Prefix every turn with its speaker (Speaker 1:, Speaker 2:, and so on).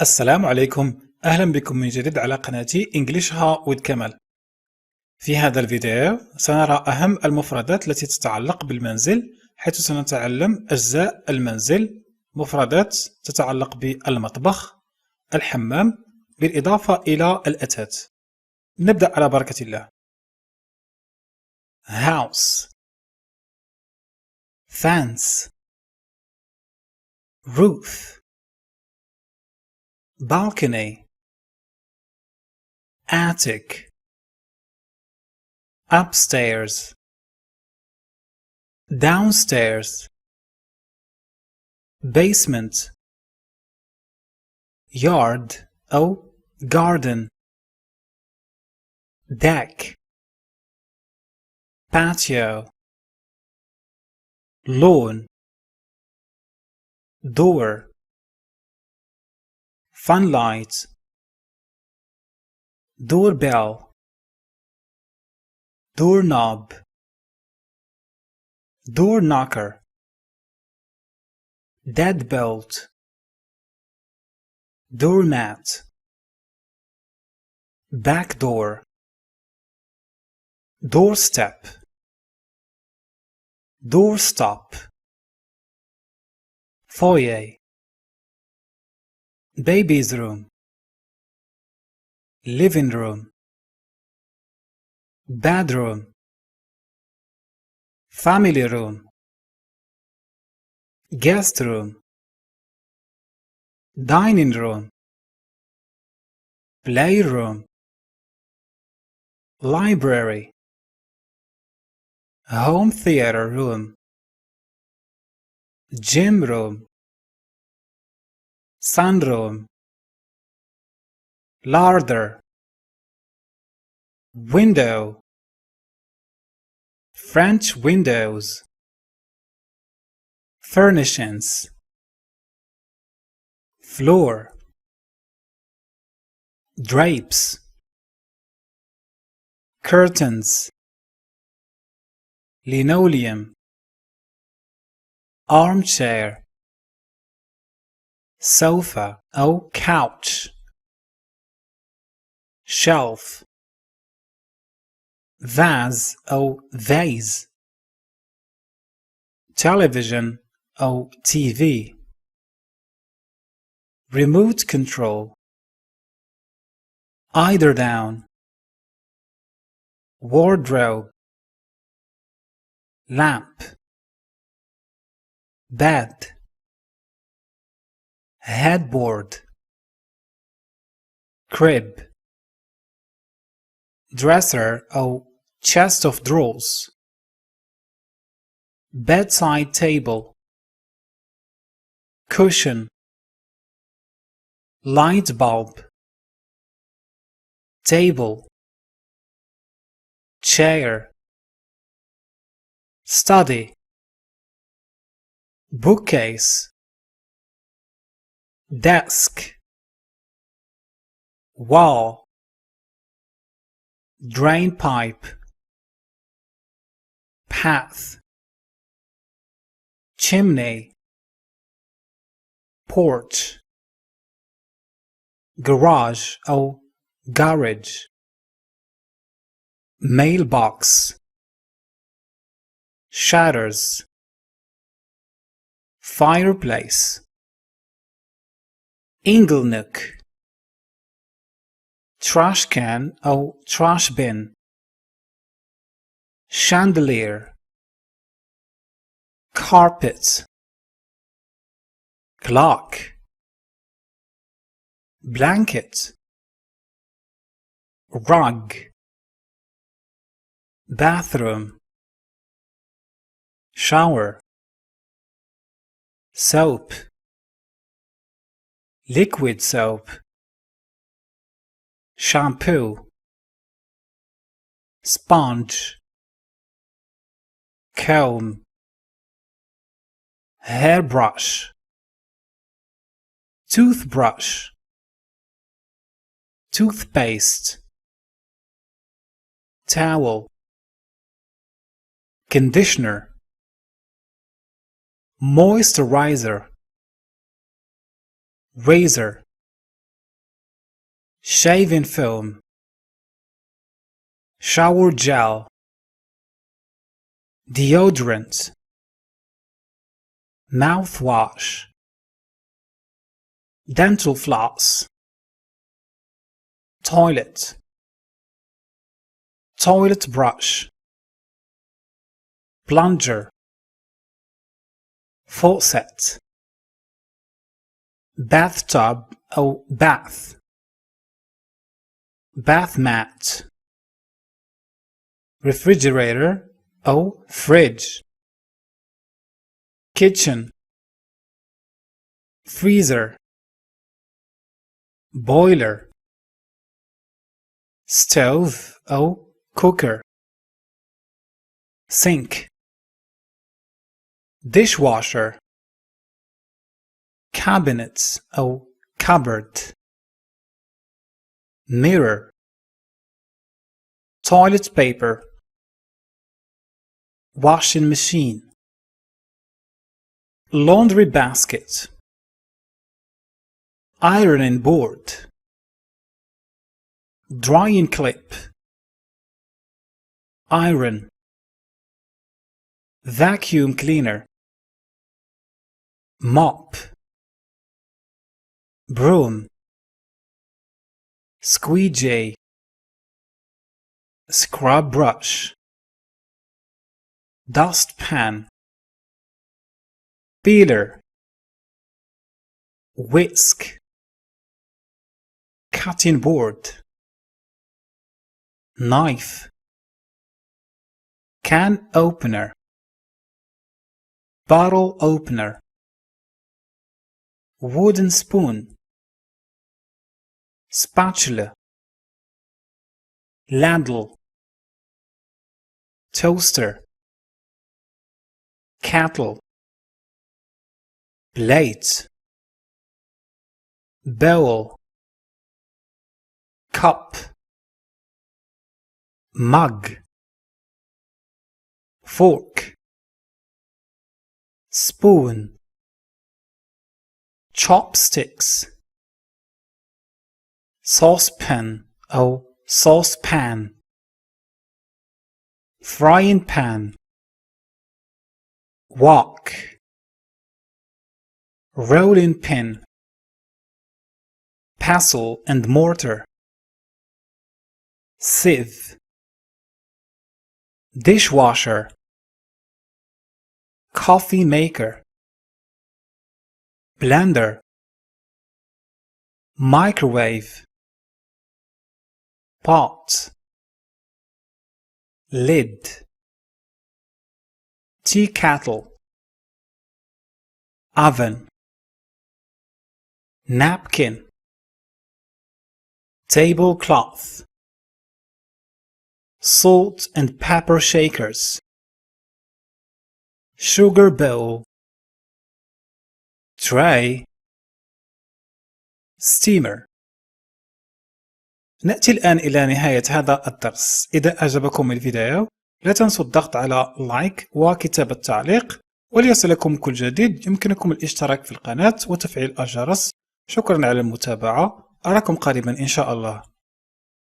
Speaker 1: السلام عليكم. أهلا بكم من جديد على قناتي إنجليشها with كمال. في هذا الفيديو سنرى أهم المفردات التي تتعلق بالمنزل، حيث سنتعلم أجزاء المنزل، مفردات تتعلق بالمطبخ، الحمام، بالإضافة إلى الأثاث. نبدأ على بركة الله. house, fence, roof, balcony, attic, upstairs, downstairs, basement, yard أو garden, deck, patio, lawn, door, funlight, doorbell, doorknob, door knocker, deadbolt, doormat, back door, doorstep, doorstop, foyer, baby's room, living room, bedroom, family room, guest room, dining room, playroom, library, home theater room, gym room, sunroom, larder, window, French windows, furnishings, floor, drapes, curtains, linoleum, armchair, sofa أو couch, shelf, vase أو vase, television أو TV, remote control, eider down, wardrobe, lamp, bed, headboard, crib, dresser أو chest of drawers, bedside table, cushion, light bulb, table, chair, study, bookcase, desk, wall, drain pipe, path, chimney, porch, garage أو garage, mailbox, shutters, fireplace, inglenook, trash can أو trash bin, chandelier, carpet, clock, blanket, rug, bathroom, shower, soap, liquid soap, shampoo, sponge, comb, hairbrush, toothbrush, toothpaste, towel, conditioner, moisturizer, razor, shaving foam, shower gel, deodorant, mouthwash, dental floss, toilet, toilet brush, plunger, faucet, bathtub أو bath, bath mat, refrigerator أو fridge, kitchen, freezer, boiler, stove أو cooker, sink, dishwasher, cabinet أو cupboard, mirror, toilet paper, washing machine, laundry basket, ironing board, drying clip, iron, vacuum cleaner, mop, broom, squeegee, scrub brush, dustpan, peeler, whisk, cutting board, knife, can opener, bottle opener, wooden spoon, spatula, ladle, toaster, kettle, plate, bowl, cup, mug, fork, spoon, chopsticks, saucepan أو saucepan, frying pan, wok, rolling pin, pestle and mortar, sieve, dishwasher, coffee maker, blender, microwave, pot, lid, tea kettle, oven, napkin, tablecloth, salt and pepper shakers, sugar bowl, tray, steamer. نأتي الآن إلى نهاية هذا الدرس. إذا أعجبكم الفيديو لا تنسوا الضغط على لايك وكتابة تعليق، وليصلكم كل جديد يمكنكم الاشتراك في القناة وتفعيل الجرس. شكرا على المتابعة، أراكم قريبا إن شاء الله.